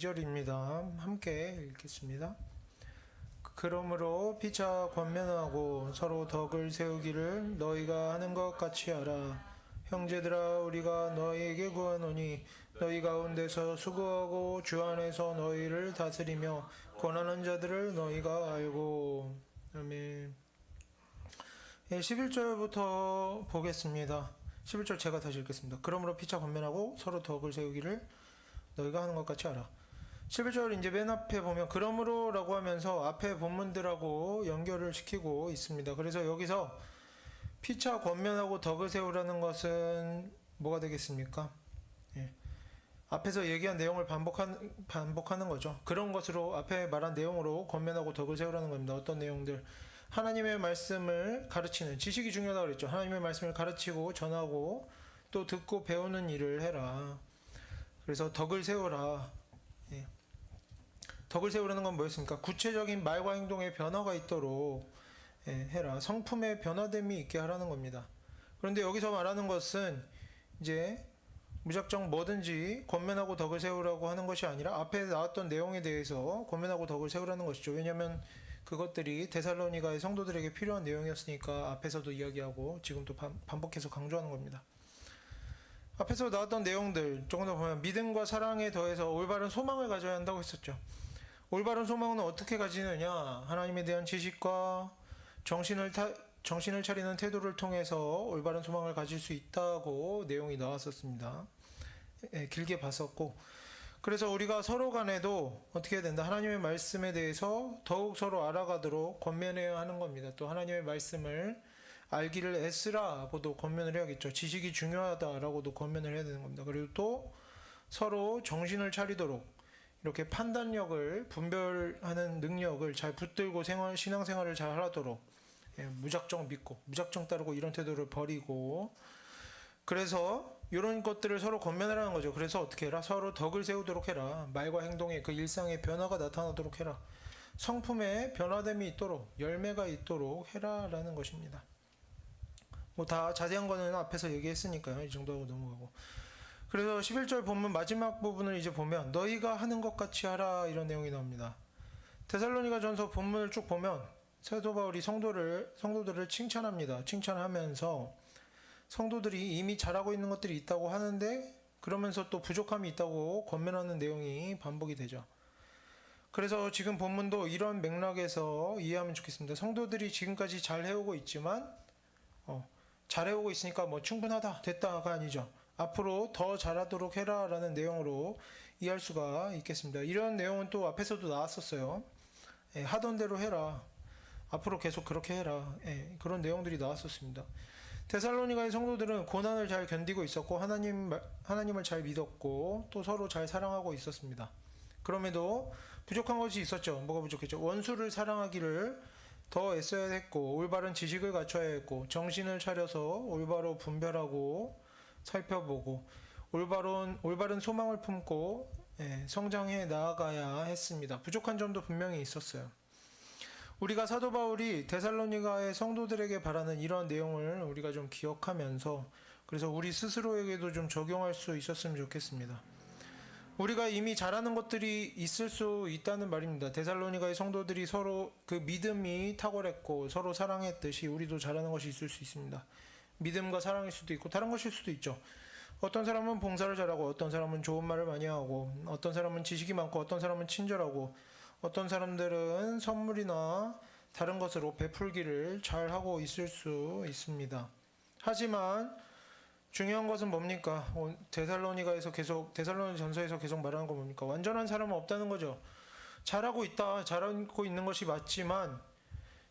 2절입니다. 함께 읽겠습니다. 그러므로 피차 권면하고 서로 덕을 세우기를 너희가 하는 것 같이 하라. 형제들아, 우리가 너희에게 구하노니 너희 가운데서 수고하고 주 안에서 너희를 다스리며 권하는 자들을 너희가 알고. 아멘. 11절부터 보겠습니다. 11절 제가 다시 읽겠습니다. 그러므로 피차 권면하고 서로 덕을 세우기를 너희가 하는 것 같이 하라. 11절 이제 맨 앞에 보면 그러므로 라고 하면서 앞에 본문들하고 연결을 시키고 있습니다. 그래서 여기서 피차 권면하고 덕을 세우라는 것은 뭐가 되겠습니까? 예. 앞에서 얘기한 내용을 반복하는 거죠. 그런 것으로 앞에 말한 내용으로 권면하고 덕을 세우라는 겁니다. 어떤 내용들? 하나님의 말씀을 가르치는, 지식이 중요하다고 그랬죠. 하나님의 말씀을 가르치고 전하고 또 듣고 배우는 일을 해라. 그래서 덕을 세워라. 예. 덕을 세우라는 건 뭐였습니까? 구체적인 말과 행동에 변화가 있도록 해라. 성품의 변화됨이 있게 하라는 겁니다. 그런데 여기서 말하는 것은 이제 무작정 뭐든지 권면하고 덕을 세우라고 하는 것이 아니라 앞에 나왔던 내용에 대해서 권면하고 덕을 세우라는 것이죠. 왜냐하면 그것들이 데살로니가의 성도들에게 필요한 내용이었으니까 앞에서도 이야기하고 지금 또 반복해서 강조하는 겁니다. 앞에서 나왔던 내용들 조금 더 보면 믿음과 사랑에 더해서 올바른 소망을 가져야 한다고 했었죠. 올바른 소망은 어떻게 가지느냐? 하나님에 대한 지식과 정신을 차리는 태도를 통해서 올바른 소망을 가질 수 있다고 내용이 나왔었습니다. 길게 봤었고, 그래서 우리가 서로 간에도 어떻게 해야 된다? 하나님의 말씀에 대해서 더욱 서로 알아가도록 권면해야 하는 겁니다. 또 하나님의 말씀을 알기를 애쓰라고도 권면을 해야겠죠. 지식이 중요하다라고도 권면을 해야 되는 겁니다. 그리고 또 서로 정신을 차리도록 이렇게 판단력을 분별하는 능력을 잘 붙들고 신앙생활을 잘 하도록 무작정 믿고 무작정 따르고 이런 태도를 버리고, 그래서 이런 것들을 서로 권면하라는 거죠. 그래서 어떻게 해라? 서로 덕을 세우도록 해라. 말과 행동에 그 일상의 변화가 나타나도록 해라. 성품의 변화됨이 있도록, 열매가 있도록 해라라는 것입니다. 뭐 다 자세한 거는 앞에서 얘기했으니까요. 이 정도 하고 넘어가고. 그래서 11절 본문 마지막 부분을 이제 보면 너희가 하는 것 같이 하라, 이런 내용이 나옵니다. 데살로니가 전서 본문을 쭉 보면 사도 바울이 성도들을 칭찬합니다. 칭찬하면서 성도들이 이미 잘하고 있는 것들이 있다고 하는데 그러면서 또 부족함이 있다고 권면하는 내용이 반복이 되죠. 그래서 지금 본문도 이런 맥락에서 이해하면 좋겠습니다. 성도들이 지금까지 잘 해오고 있지만 잘 해오고 있으니까 뭐 충분하다, 됐다가 아니죠. 앞으로 더 잘하도록 해라 라는 내용으로 이해할 수가 있겠습니다. 이런 내용은 또 앞에서도 나왔었어요. 하던 대로 해라. 앞으로 계속 그렇게 해라. 그런 내용들이 나왔었습니다. 데살로니가의 성도들은 고난을 잘 견디고 있었고 하나님을 잘 믿었고 또 서로 잘 사랑하고 있었습니다. 그럼에도 부족한 것이 있었죠. 뭐가 부족했죠? 원수를 사랑하기를 더 애써야 했고, 올바른 지식을 갖춰야 했고, 정신을 차려서 올바로 분별하고 살펴보고 올바른 소망을 품고 성장해 나아가야 했습니다. 부족한 점도 분명히 있었어요. 우리가 사도 바울이 데살로니가의 성도들에게 바라는 이런 내용을 우리가 좀 기억하면서, 그래서 우리 스스로에게도 좀 적용할 수 있었으면 좋겠습니다. 우리가 이미 잘하는 것들이 있을 수 있다는 말입니다. 데살로니가의 성도들이 서로 그 믿음이 탁월했고 서로 사랑했듯이 우리도 잘하는 것이 있을 수 있습니다. 믿음과 사랑일 수도 있고 다른 것일 수도 있죠. 어떤 사람은 봉사를 잘하고, 어떤 사람은 좋은 말을 많이 하고, 어떤 사람은 지식이 많고, 어떤 사람은 친절하고, 어떤 사람들은 선물이나 다른 것으로 베풀기를 잘 하고 있을 수 있습니다. 하지만 중요한 것은 뭡니까? 데살로니 전서에서 계속 말하는 건 뭡니까? 완전한 사람은 없다는 거죠. 잘하고 있다, 잘하고 있는 것이 맞지만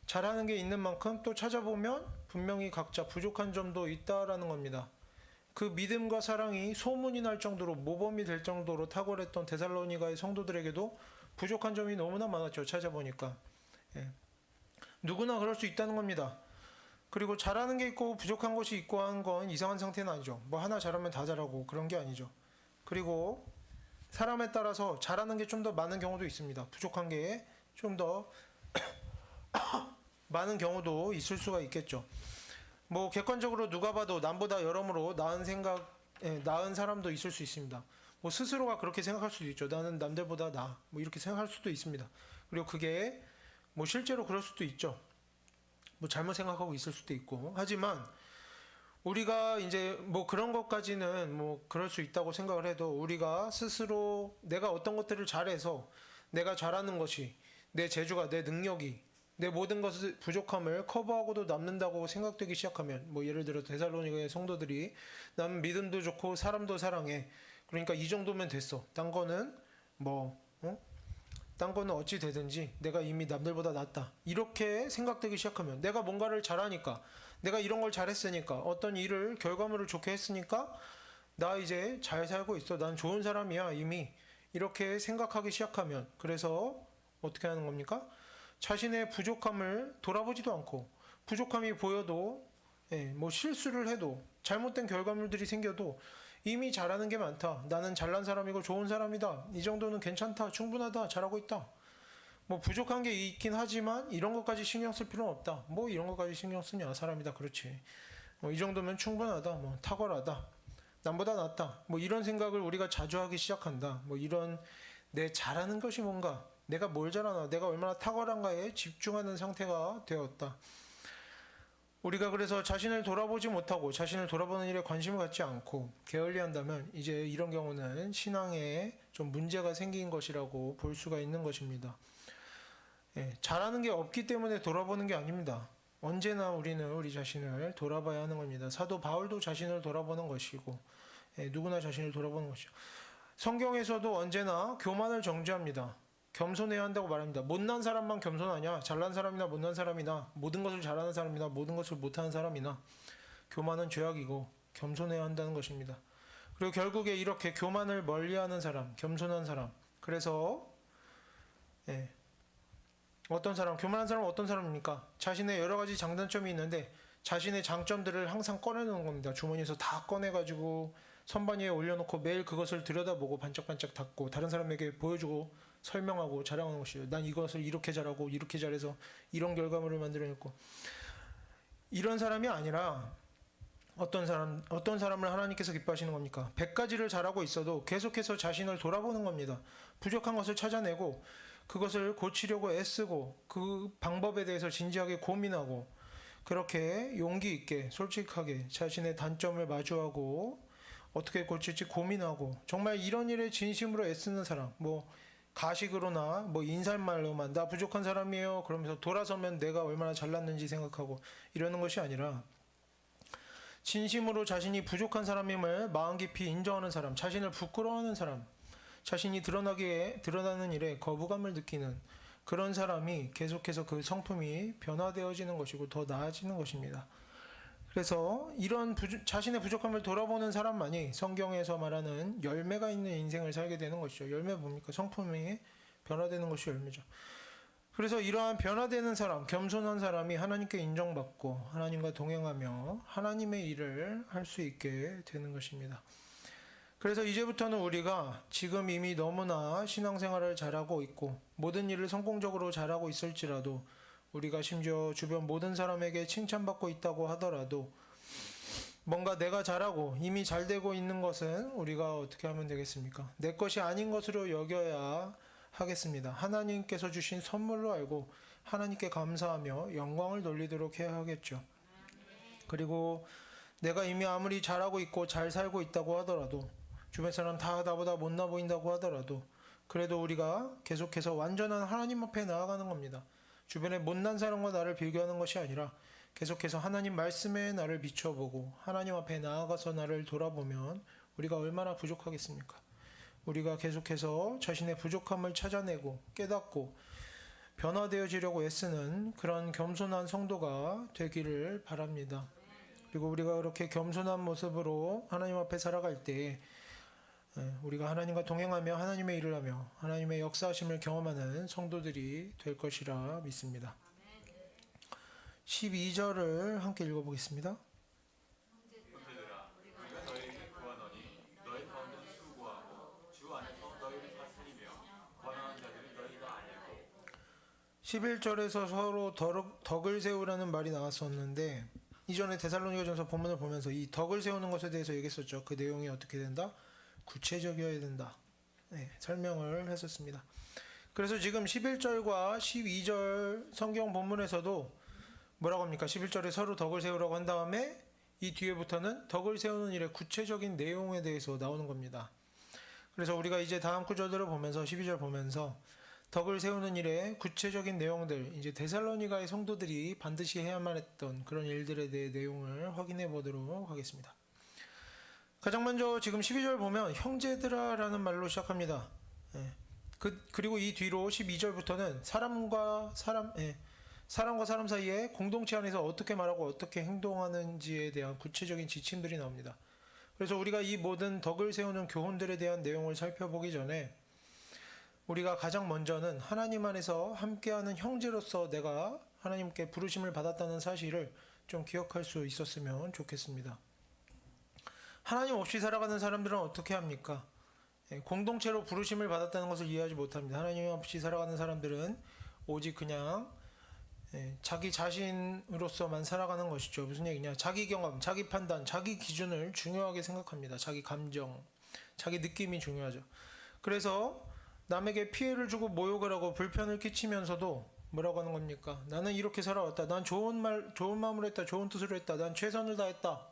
잘하는 게 있는 만큼 또 찾아보면 분명히 각자 부족한 점도 있다라는 겁니다. 그 믿음과 사랑이 소문이 날 정도로, 모범이 될 정도로 탁월했던 데살로니가의 성도들에게도 부족한 점이 너무나 많았죠. 찾아보니까. 누구나 그럴 수 있다는 겁니다. 그리고 잘하는 게 있고 부족한 것이 있고 하는 건 이상한 상태는 아니죠. 뭐 하나 잘하면 다 잘하고 그런 게 아니죠. 그리고 사람에 따라서 잘하는 게 좀 더 많은 경우도 있습니다. 부족한 게 좀 더 많은 경우도 있을 수가 있겠죠. 뭐 객관적으로 누가 봐도 남보다 여러모로 나은 사람도 있을 수 있습니다. 뭐 스스로가 그렇게 생각할 수도 있죠. 나는 남들보다 나아. 뭐 이렇게 생각할 수도 있습니다. 그리고 그게 뭐 실제로 그럴 수도 있죠. 뭐 잘못 생각하고 있을 수도 있고. 하지만 우리가 이제 뭐 그런 것까지는 뭐 그럴 수 있다고 생각을 해도 우리가 스스로 내가 어떤 것들을 잘해서 내가 잘하는 것이 내 재주가 내 능력이 내 모든 것을 부족함을 커버하고도 남는다고 생각되기 시작하면 뭐 예를 들어 데살로니가의 성도들이 나는 믿음도 좋고 사람도 사랑해. 그러니까 이 정도면 됐어. 딴 거는 뭐 딴 거는 어찌 되든지 내가 이미 남들보다 낫다. 이렇게 생각되기 시작하면 내가 뭔가를 잘하니까 내가 이런 걸 잘했으니까 어떤 일을 결과물을 좋게 했으니까 나 이제 잘 살고 있어. 난 좋은 사람이야 이미. 이렇게 생각하기 시작하면 그래서 어떻게 하는 겁니까? 자신의 부족함을 돌아보지도 않고 부족함이 보여도 뭐 실수를 해도 잘못된 결과물들이 생겨도 이미 잘하는 게 많다. 나는 잘난 사람이고 좋은 사람이다. 이 정도는 괜찮다. 충분하다. 잘하고 있다. 뭐 부족한 게 있긴 하지만 이런 것까지 신경 쓸 필요는 없다. 뭐 이런 것까지 신경 쓰냐. 사람이다. 그렇지. 뭐 이 정도면 충분하다. 뭐 탁월하다. 남보다 낫다. 뭐 이런 생각을 우리가 자주 하기 시작한다. 뭐 이런 내 잘하는 것이 뭔가 내가 뭘 잘하나 내가 얼마나 탁월한가에 집중하는 상태가 되었다. 우리가 그래서 자신을 돌아보지 못하고 자신을 돌아보는 일에 관심을 갖지 않고 게을리한다면 이제 이런 경우는 신앙에 좀 문제가 생긴 것이라고 볼 수가 있는 것입니다. 잘하는 게 없기 때문에 돌아보는 게 아닙니다. 언제나 우리는 우리 자신을 돌아봐야 하는 겁니다. 사도 바울도 자신을 돌아보는 것이고 누구나 자신을 돌아보는 것이죠. 성경에서도 언제나 교만을 정죄합니다. 겸손해야 한다고 말합니다. 못난 사람만 겸손하냐? 잘난 사람이나 못난 사람이나 모든 것을 잘하는 사람이나 모든 것을 못하는 사람이나 교만은 죄악이고 겸손해야 한다는 것입니다. 그리고 결국에 이렇게 교만을 멀리하는 사람, 겸손한 사람. 그래서 어떤 사람, 교만한 사람은 어떤 사람입니까? 자신의 여러 가지 장단점이 있는데 자신의 장점들을 항상 꺼내놓는 겁니다. 주머니에서 다 꺼내가지고 선반 위에 올려놓고 매일 그것을 들여다보고 반짝반짝 닫고 다른 사람에게 보여주고 설명하고 자랑하는 것이죠. 난 이것을 이렇게 잘하고 이렇게 잘해서 이런 결과물을 만들어냈고 이런 사람이 아니라 어떤 사람을 하나님께서 기뻐하시는 겁니까? 100가지를 잘하고 있어도 계속해서 자신을 돌아보는 겁니다. 부족한 것을 찾아내고 그것을 고치려고 애쓰고 그 방법에 대해서 진지하게 고민하고 그렇게 용기 있게 솔직하게 자신의 단점을 마주하고 어떻게 고칠지 고민하고 정말 이런 일에 진심으로 애쓰는 사람 뭐 가식으로나 뭐 인사말로만 나 부족한 사람이에요 그러면서 돌아서면 내가 얼마나 잘났는지 생각하고 이러는 것이 아니라 진심으로 자신이 부족한 사람임을 마음 깊이 인정하는 사람, 자신을 부끄러워하는 사람, 자신이 드러나는 일에 거부감을 느끼는 그런 사람이 계속해서 그 성품이 변화되어지는 것이고 더 나아지는 것입니다. 그래서 이런 자신의 부족함을 돌아보는 사람만이 성경에서 말하는 열매가 있는 인생을 살게 되는 것이죠. 열매 뭡니까? 성품이 변화되는 것이 열매죠. 그래서 이러한 변화되는 사람, 겸손한 사람이 하나님께 인정받고 하나님과 동행하며 하나님의 일을 할 수 있게 되는 것입니다. 그래서 이제부터는 우리가 지금 이미 너무나 신앙생활을 잘하고 있고 모든 일을 성공적으로 잘하고 있을지라도 우리가 심지어 주변 모든 사람에게 칭찬받고 있다고 하더라도 뭔가 내가 잘하고 이미 잘 되고 있는 것은 우리가 어떻게 하면 되겠습니까? 내 것이 아닌 것으로 여겨야 하겠습니다. 하나님께서 주신 선물로 알고 하나님께 감사하며 영광을 돌리도록 해야 하겠죠. 그리고 내가 이미 아무리 잘하고 있고 잘 살고 있다고 하더라도 주변 사람 다 나보다 못나 보인다고 하더라도 그래도 우리가 계속해서 완전한 하나님 앞에 나아가는 겁니다. 주변에 못난 사람과 나를 비교하는 것이 아니라 계속해서 하나님 말씀에 나를 비춰보고 하나님 앞에 나아가서 나를 돌아보면 우리가 얼마나 부족하겠습니까? 우리가 계속해서 자신의 부족함을 찾아내고 깨닫고 변화되어지려고 애쓰는 그런 겸손한 성도가 되기를 바랍니다. 그리고 우리가 그렇게 겸손한 모습으로 하나님 앞에 살아갈 때 우리가 하나님과 동행하며 하나님의 일을 하며 하나님의 역사하심을 경험하는 성도들이 될 것이라 믿습니다. 12절을 함께 읽어보겠습니다. 11절에서 서로 덕을 세우라는 말이 나왔었는데 이전에 데살로니가전서 본문을 보면서 이 덕을 세우는 것에 대해서 얘기했었죠. 그 내용이 어떻게 된다? 구체적이어야 된다. 설명을 했었습니다. 그래서 지금 11절과 12절 성경 본문에서도 뭐라고 합니까? 11절에 서로 덕을 세우라고 한 다음에 이 뒤에부터는 덕을 세우는 일의 구체적인 내용에 대해서 나오는 겁니다. 그래서 우리가 이제 다음 구절들을 보면서 12절 보면서 덕을 세우는 일의 구체적인 내용들, 이제 데살로니가의 성도들이 반드시 해야만 했던 그런 일들에 대해 내용을 확인해 보도록 하겠습니다. 가장 먼저 지금 12절 보면 형제들아라는 말로 시작합니다. 그리고 이 뒤로 12절부터는 사람과 사람 사이에 공동체 안에서 어떻게 말하고 어떻게 행동하는지에 대한 구체적인 지침들이 나옵니다. 그래서 우리가 이 모든 덕을 세우는 교훈들에 대한 내용을 살펴보기 전에 우리가 가장 먼저는 하나님 안에서 함께하는 형제로서 내가 하나님께 부르심을 받았다는 사실을 좀 기억할 수 있었으면 좋겠습니다. 하나님 없이 살아가는 사람들은 어떻게 합니까? 공동체로 부르심을 받았다는 것을 이해하지 못합니다. 하나님 없이 살아가는 사람들은 오직 그냥 자기 자신으로서만 살아가는 것이죠. 무슨 얘기냐? 자기 경험, 자기 판단, 자기 기준을 중요하게 생각합니다. 자기 감정, 자기 느낌이 중요하죠. 그래서 남에게 피해를 주고 모욕을 하고 불편을 끼치면서도 뭐라고 하는 겁니까? 나는 이렇게 살아왔다. 난 좋은 마음으로 했다. 좋은 뜻으로 했다. 난 최선을 다했다.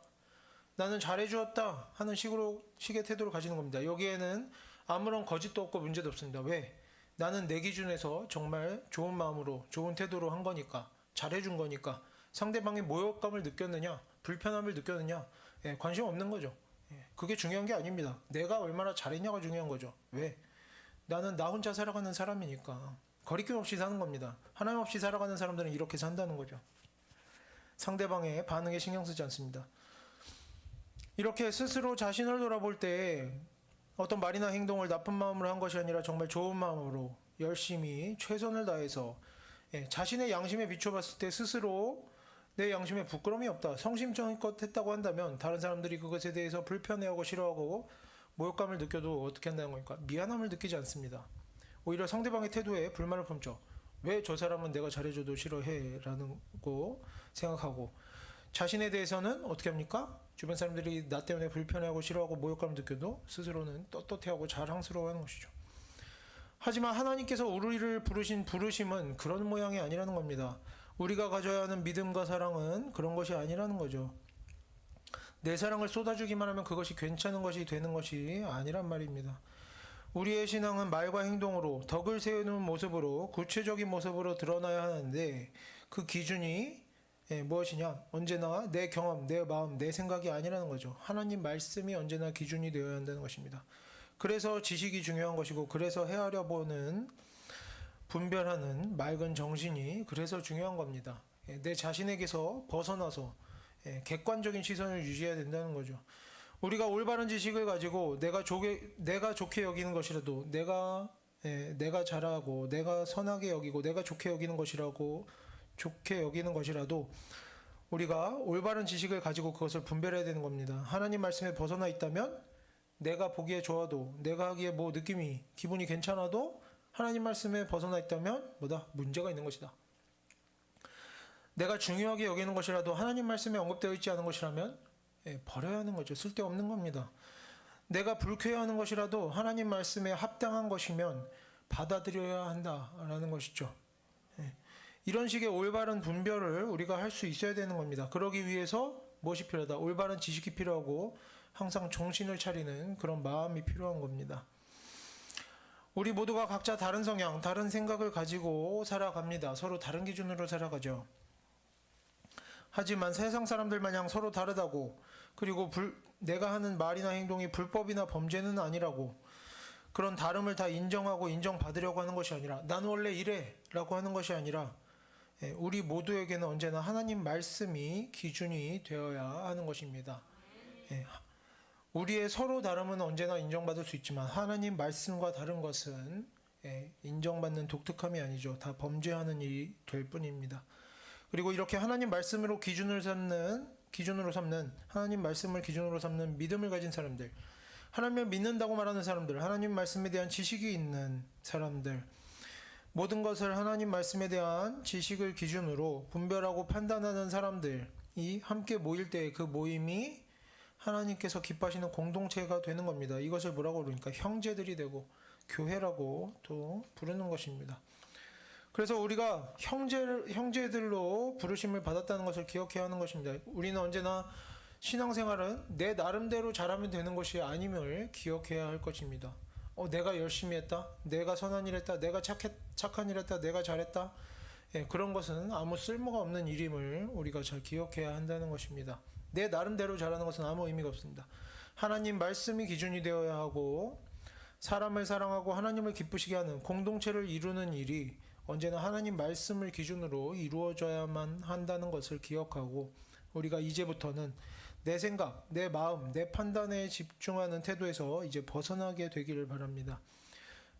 나는 잘해주었다 하는 식의 태도를 가지는 겁니다. 여기에는 아무런 거짓도 없고 문제도 없습니다. 왜? 나는 내 기준에서 정말 좋은 마음으로 좋은 태도로 한 거니까, 잘해준 거니까. 상대방이 모욕감을 느꼈느냐, 불편함을 느꼈느냐, 관심 없는 거죠. 그게 중요한 게 아닙니다. 내가 얼마나 잘했냐가 중요한 거죠. 왜? 나는 나 혼자 살아가는 사람이니까. 거리낌 없이 사는 겁니다. 하나님 없이 살아가는 사람들은 이렇게 산다는 거죠. 상대방의 반응에 신경 쓰지 않습니다. 이렇게 스스로 자신을 돌아볼 때 어떤 말이나 행동을 나쁜 마음으로 한 것이 아니라 정말 좋은 마음으로 열심히 최선을 다해서 자신의 양심에 비춰봤을 때 스스로 내 양심에 부끄러움이 없다, 성심성의껏 했다고 한다면 다른 사람들이 그것에 대해서 불편해하고 싫어하고 모욕감을 느껴도 어떻게 한다는 겁니까? 미안함을 느끼지 않습니다. 오히려 상대방의 태도에 불만을 품죠. 왜 저 사람은 내가 잘해줘도 싫어해? 라는 거 생각하고, 자신에 대해서는 어떻게 합니까? 주변 사람들이 나 때문에 불편해하고 싫어하고 모욕감을 느껴도 스스로는 떳떳해하고 자랑스러워하는 것이죠. 하지만 하나님께서 우리를 부르신 부르심은 그런 모양이 아니라는 겁니다. 우리가 가져야 하는 믿음과 사랑은 그런 것이 아니라는 거죠. 내 사랑을 쏟아주기만 하면 그것이 괜찮은 것이 되는 것이 아니란 말입니다. 우리의 신앙은 말과 행동으로, 덕을 세우는 모습으로, 구체적인 모습으로 드러나야 하는데 그 기준이 무엇이냐? 언제나 내 경험, 내 마음, 내 생각이 아니라는 거죠. 하나님 말씀이 언제나 기준이 되어야 한다는 것입니다. 그래서 지식이 중요한 것이고, 그래서 헤아려 보는, 분별하는 맑은 정신이 그래서 중요한 겁니다. 내 자신에게서 벗어나서 객관적인 시선을 유지해야 된다는 거죠. 우리가 올바른 지식을 가지고 내가 좋게 여기는 것이라도, 내가 잘하고 내가 선하게 여기고 내가 좋게 여기는 것이라도 우리가 올바른 지식을 가지고 그것을 분별해야 되는 겁니다. 하나님 말씀에 벗어나 있다면 내가 보기에 좋아도, 내가 하기에 느낌이, 기분이 괜찮아도 하나님 말씀에 벗어나 있다면 문제가 있는 것이다. 내가 중요하게 여기는 것이라도 하나님 말씀에 언급되어 있지 않은 것이라면 버려야 하는 거죠. 쓸데없는 겁니다. 내가 불쾌해하는 것이라도 하나님 말씀에 합당한 것이면 받아들여야 한다라는 것이죠. 이런 식의 올바른 분별을 우리가 할 수 있어야 되는 겁니다. 그러기 위해서 무엇이 필요하다? 올바른 지식이 필요하고 항상 정신을 차리는 그런 마음이 필요한 겁니다. 우리 모두가 각자 다른 성향, 다른 생각을 가지고 살아갑니다. 서로 다른 기준으로 살아가죠. 하지만 세상 사람들 마냥 서로 다르다고, 그리고 내가 하는 말이나 행동이 불법이나 범죄는 아니라고, 그런 다름을 다 인정하고 인정받으려고 하는 것이 아니라, 난 원래 이래 라고 하는 것이 아니라, 우리 모두에게는 언제나 하나님 말씀이 기준이 되어야 하는 것입니다. 우리의 서로 다름은 언제나 인정받을 수 있지만 하나님 말씀과 다른 것은 인정받는 독특함이 아니죠. 다 범죄하는 일이 될 뿐입니다. 그리고 이렇게 하나님 말씀으로 기준으로 삼는 하나님 말씀을 기준으로 삼는 믿음을 가진 사람들, 하나님을 믿는다고 말하는 사람들, 하나님 말씀에 대한 지식이 있는 사람들, 모든 것을 하나님 말씀에 대한 지식을 기준으로 분별하고 판단하는 사람들이 함께 모일 때 그 모임이 하나님께서 기뻐하시는 공동체가 되는 겁니다. 이것을 뭐라고 그러니까 형제들이 되고 교회라고 또 부르는 것입니다. 그래서 우리가 형제들로 부르심을 받았다는 것을 기억해야 하는 것입니다. 우리는 언제나 신앙생활은 내 나름대로 잘하면 되는 것이 아님을 기억해야 할 것입니다. 내가 열심히 했다, 내가 선한 일 했다, 내가 착한 일 했다, 내가 잘했다, 그런 것은 아무 쓸모가 없는 일임을 우리가 잘 기억해야 한다는 것입니다. 내 나름대로 잘하는 것은 아무 의미가 없습니다. 하나님 말씀이 기준이 되어야 하고 사람을 사랑하고 하나님을 기쁘시게 하는 공동체를 이루는 일이 언제나 하나님 말씀을 기준으로 이루어져야만 한다는 것을 기억하고 우리가 이제부터는 내 생각, 내 마음, 내 판단에 집중하는 태도에서 이제 벗어나게 되기를 바랍니다.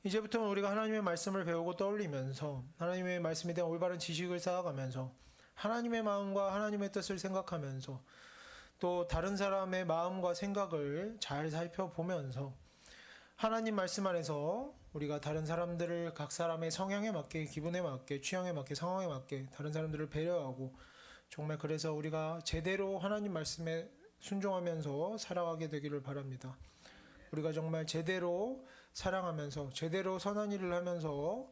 이제부터는 우리가 하나님의 말씀을 배우고 떠올리면서 하나님의 말씀에 대한 올바른 지식을 쌓아가면서 하나님의 마음과 하나님의 뜻을 생각하면서 또 다른 사람의 마음과 생각을 잘 살펴보면서 하나님 말씀 안에서 우리가 다른 사람들을 각 사람의 성향에 맞게, 기분에 맞게, 취향에 맞게, 상황에 맞게 다른 사람들을 배려하고 정말 그래서 우리가 제대로 하나님 말씀에 순종하면서 살아가게 되기를 바랍니다. 우리가 정말 제대로 사랑하면서 제대로 선한 일을 하면서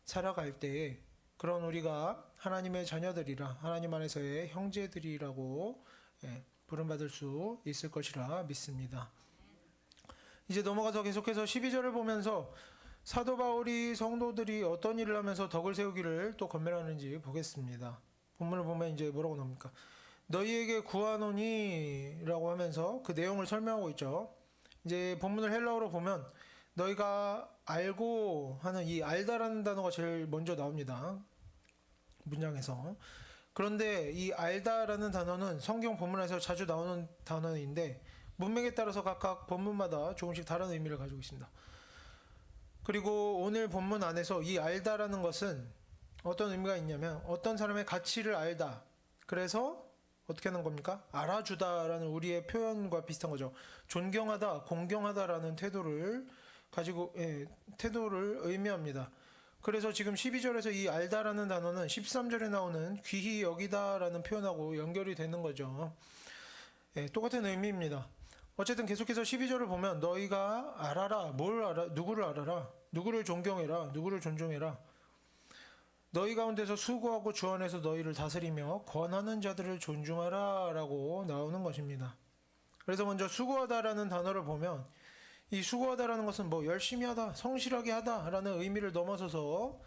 살아갈 때에 그런 우리가 하나님의 자녀들이라 하나님 안에서의 형제들이라고 부름받을 수 있을 것이라 믿습니다. 이제 넘어가서 계속해서 12절을 보면서 사도 바울이 성도들이 어떤 일을 하면서 덕을 세우기를 또 권면하는지 보겠습니다. 본문을 보면 이제 뭐라고 나옵니까? 너희에게 구하노니 라고 하면서 그 내용을 설명하고 있죠. 이제 본문을 헬라어로 보면 너희가 알고 하는 이 알다라는 단어가 제일 먼저 나옵니다. 문장에서. 그런데 이 알다라는 단어는 성경 본문에서 자주 나오는 단어인데 문맥에 따라서 각각 본문마다 조금씩 다른 의미를 가지고 있습니다. 그리고 오늘 본문 안에서 이 알다라는 것은 어떤 의미가 있냐면 어떤 사람의 가치를 알다. 그래서 어떻게 하는 겁니까? 알아주다라는 우리의 표현과 비슷한 거죠. 존경하다, 공경하다라는 태도를 가지고 태도를 의미합니다. 그래서 지금 12절에서 이 알다라는 단어는 13절에 나오는 귀히 여기다라는 표현하고 연결이 되는 거죠. 똑같은 의미입니다. 어쨌든 계속해서 12절을 보면 너희가 알아라, 뭘 알아, 누구를 알아라, 누구를 존경해라, 누구를 존중해라. 너희 가운데서 수고하고 주 안에서 너희를 다스리며 권하는 자들을 존중하라 라고 나오는 것입니다. 그래서 먼저 수고하다라는 단어를 보면 이 수고하다라는 것은 뭐 열심히 하다, 성실하게 하다라는 의미를 넘어서서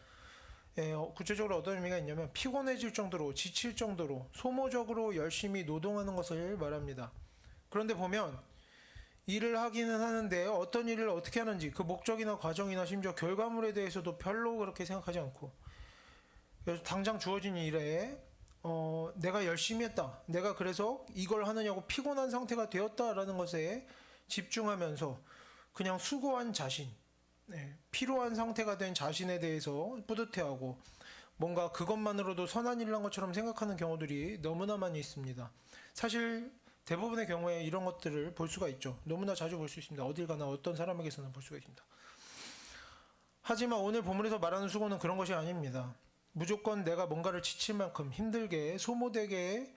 구체적으로 어떤 의미가 있냐면 피곤해질 정도로, 지칠 정도로 소모적으로 열심히 노동하는 것을 말합니다. 그런데 보면 일을 하기는 하는데 어떤 일을 어떻게 하는지 그 목적이나 과정이나 심지어 결과물에 대해서도 별로 그렇게 생각하지 않고 당장 주어진 일에 내가 열심히 했다, 내가 그래서 이걸 하느냐고 피곤한 상태가 되었다라는 것에 집중하면서 그냥 수고한 자신, 피로한 상태가 된 자신에 대해서 뿌듯해하고 뭔가 그것만으로도 선한 일을 한 것처럼 생각하는 경우들이 너무나 많이 있습니다. 사실 대부분의 경우에 이런 것들을 볼 수가 있죠. 너무나 자주 볼 수 있습니다. 어딜 가나 어떤 사람에게서는 볼 수가 있습니다. 하지만 오늘 본문에서 말하는 수고는 그런 것이 아닙니다. 무조건 내가 뭔가를 지칠 만큼 힘들게 소모되게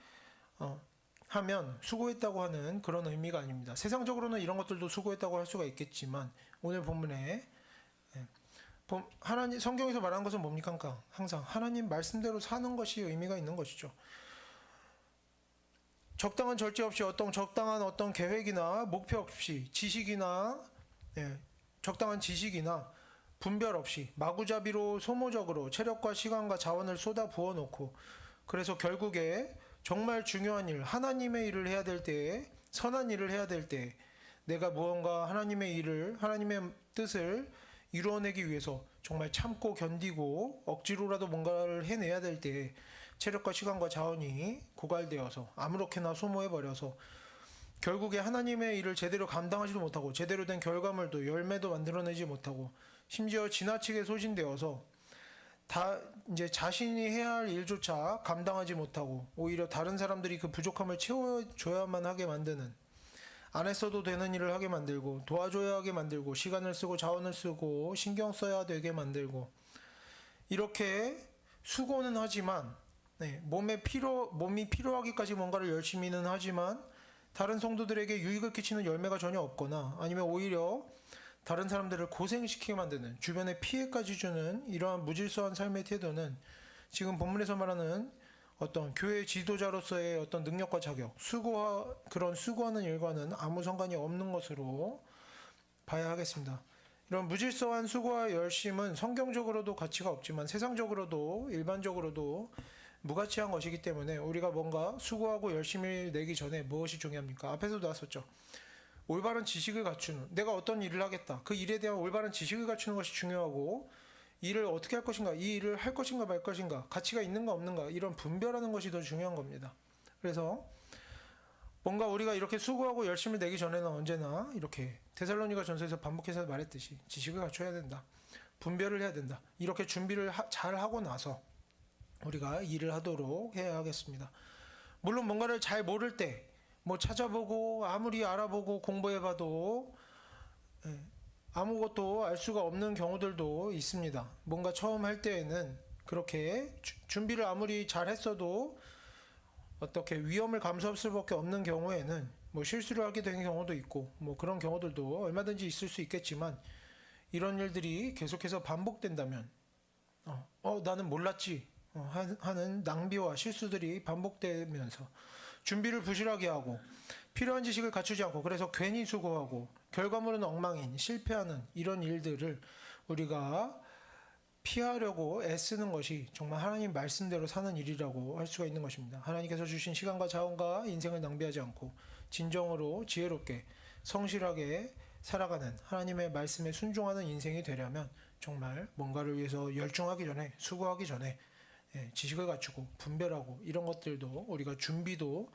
하면 수고했다고 하는 그런 의미가 아닙니다. 세상적으로는 이런 것들도 수고했다고 할 수가 있겠지만 오늘 본문에 하나님 성경에서 말하는 것은 뭡니까? 항상 하나님 말씀대로 사는 것이 의미가 있는 것이죠. 적당한 절제 없이 적당한 어떤 계획이나 목표 없이 적당한 지식이나 분별 없이 마구잡이로 소모적으로 체력과 시간과 자원을 쏟아 부어놓고 그래서 결국에 정말 중요한 일, 하나님의 일을 해야 될 때에 선한 일을 해야 될 때 내가 무언가 하나님의 일을, 하나님의 뜻을 이루어내기 위해서 정말 참고 견디고 억지로라도 뭔가를 해내야 될 때에 체력과 시간과 자원이 고갈되어서 아무렇게나 소모해버려서 결국에 하나님의 일을 제대로 감당하지도 못하고 제대로 된 결과물도 열매도 만들어내지 못하고 심지어 지나치게 소진되어서 다 이제 자신이 해야 할 일조차 감당하지 못하고 오히려 다른 사람들이 그 부족함을 채워줘야만 하게 만드는 안 했어도 되는 일을 하게 만들고 도와줘야 하게 만들고 시간을 쓰고 자원을 쓰고 신경 써야 되게 만들고 이렇게 수고는 하지만 몸이 필요하기까지 뭔가를 열심히는 하지만 다른 성도들에게 유익을 끼치는 열매가 전혀 없거나 아니면 오히려 다른 사람들을 고생시키게 만드는 주변에 피해까지 주는 이러한 무질서한 삶의 태도는 지금 본문에서 말하는 어떤 교회 지도자로서의 어떤 능력과 자격, 그런 수고하는 일과는 아무 상관이 없는 것으로 봐야 하겠습니다. 이런 무질서한 수고와 열심은 성경적으로도 가치가 없지만 세상적으로도 일반적으로도 무가치한 것이기 때문에 우리가 뭔가 수고하고 열심히 내기 전에 무엇이 중요합니까? 앞에서도 나왔었죠. 올바른 지식을 갖추는, 내가 어떤 일을 하겠다. 그 일에 대한 올바른 지식을 갖추는 것이 중요하고, 일을 어떻게 할 것인가, 이 일을 할 것인가 말 것인가, 가치가 있는가 없는가, 이런 분별하는 것이 더 중요한 겁니다. 그래서 뭔가 우리가 이렇게 수고하고 열심히 내기 전에는 언제나 이렇게 데살로니가 전서에서 반복해서 말했듯이 지식을 갖춰야 된다. 분별을 해야 된다. 이렇게 준비를 잘 하고 나서 우리가 일을 하도록 해야 하겠습니다. 물론 뭔가를 잘 모를 때 뭐 찾아보고 아무리 알아보고 공부해봐도 아무것도 알 수가 없는 경우들도 있습니다. 뭔가 처음 할 때에는 그렇게 준비를 아무리 잘 했어도 어떻게 위험을 감수할 수밖에 없는 경우에는 뭐 실수를 하게 되는 경우도 있고 뭐 그런 경우들도 얼마든지 있을 수 있겠지만 이런 일들이 계속해서 반복된다면 나는 몰랐지 하는 낭비와 실수들이 반복되면서 준비를 부실하게 하고 필요한 지식을 갖추지 않고 그래서 괜히 수고하고 결과물은 엉망인 실패하는 이런 일들을 우리가 피하려고 애쓰는 것이 정말 하나님 말씀대로 사는 일이라고 할 수가 있는 것입니다. 하나님께서 주신 시간과 자원과 인생을 낭비하지 않고 진정으로 지혜롭게 성실하게 살아가는 하나님의 말씀에 순종하는 인생이 되려면 정말 뭔가를 위해서 열중하기 전에 수고하기 전에 지식을 갖추고 분별하고 이런 것들도 우리가 준비도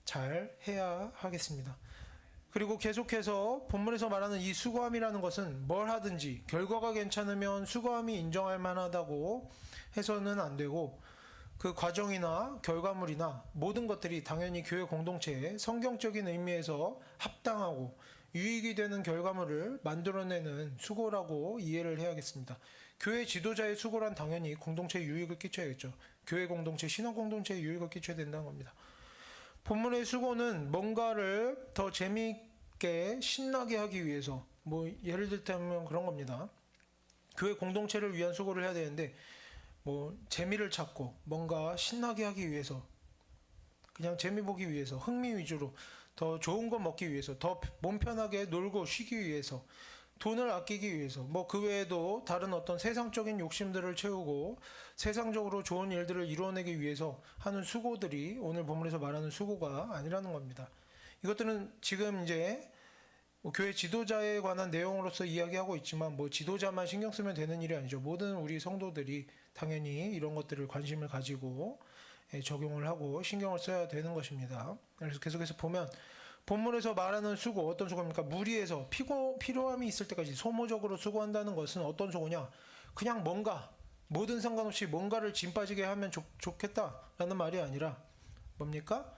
잘 해야 하겠습니다. 그리고 계속해서 본문에서 말하는 이 수고함이라는 것은 뭘 하든지 결과가 괜찮으면 수고함이 인정할 만하다고 해서는 안 되고 그 과정이나 결과물이나 모든 것들이 당연히 교회 공동체에 성경적인 의미에서 합당하고 유익이 되는 결과물을 만들어내는 수고라고 이해를 해야겠습니다. 교회 지도자의 수고란 당연히 공동체에 유익을 끼쳐야겠죠. 교회 공동체, 신앙 공동체에 유익을 끼쳐야 된다는 겁니다. 본문의 수고는 뭔가를 더 재미있게 신나게 하기 위해서 뭐 예를 들자면 그런 겁니다. 교회 공동체를 위한 수고를 해야 되는데 뭐 재미를 찾고 뭔가 신나게 하기 위해서 그냥 재미 보기 위해서 흥미 위주로 더 좋은 거 먹기 위해서 더 몸 편하게 놀고 쉬기 위해서 돈을 아끼기 위해서 뭐 그 외에도 다른 어떤 세상적인 욕심들을 채우고 세상적으로 좋은 일들을 이루어내기 위해서 하는 수고들이 오늘 본문에서 말하는 수고가 아니라는 겁니다. 이것들은 지금 이제 뭐 교회 지도자에 관한 내용으로서 이야기하고 있지만 뭐 지도자만 신경 쓰면 되는 일이 아니죠. 모든 우리 성도들이 당연히 이런 것들을 관심을 가지고 적용을 하고 신경을 써야 되는 것입니다. 그래서 계속해서 보면 본문에서 말하는 수고 어떤 수고입니까? 무리해서 필요함이 있을 때까지 소모적으로 수고한다는 것은 어떤 수고냐? 그냥 뭔가 뭐든 상관없이 뭔가를 짐 빠지게 하면 좋겠다라는 말이 아니라 뭡니까?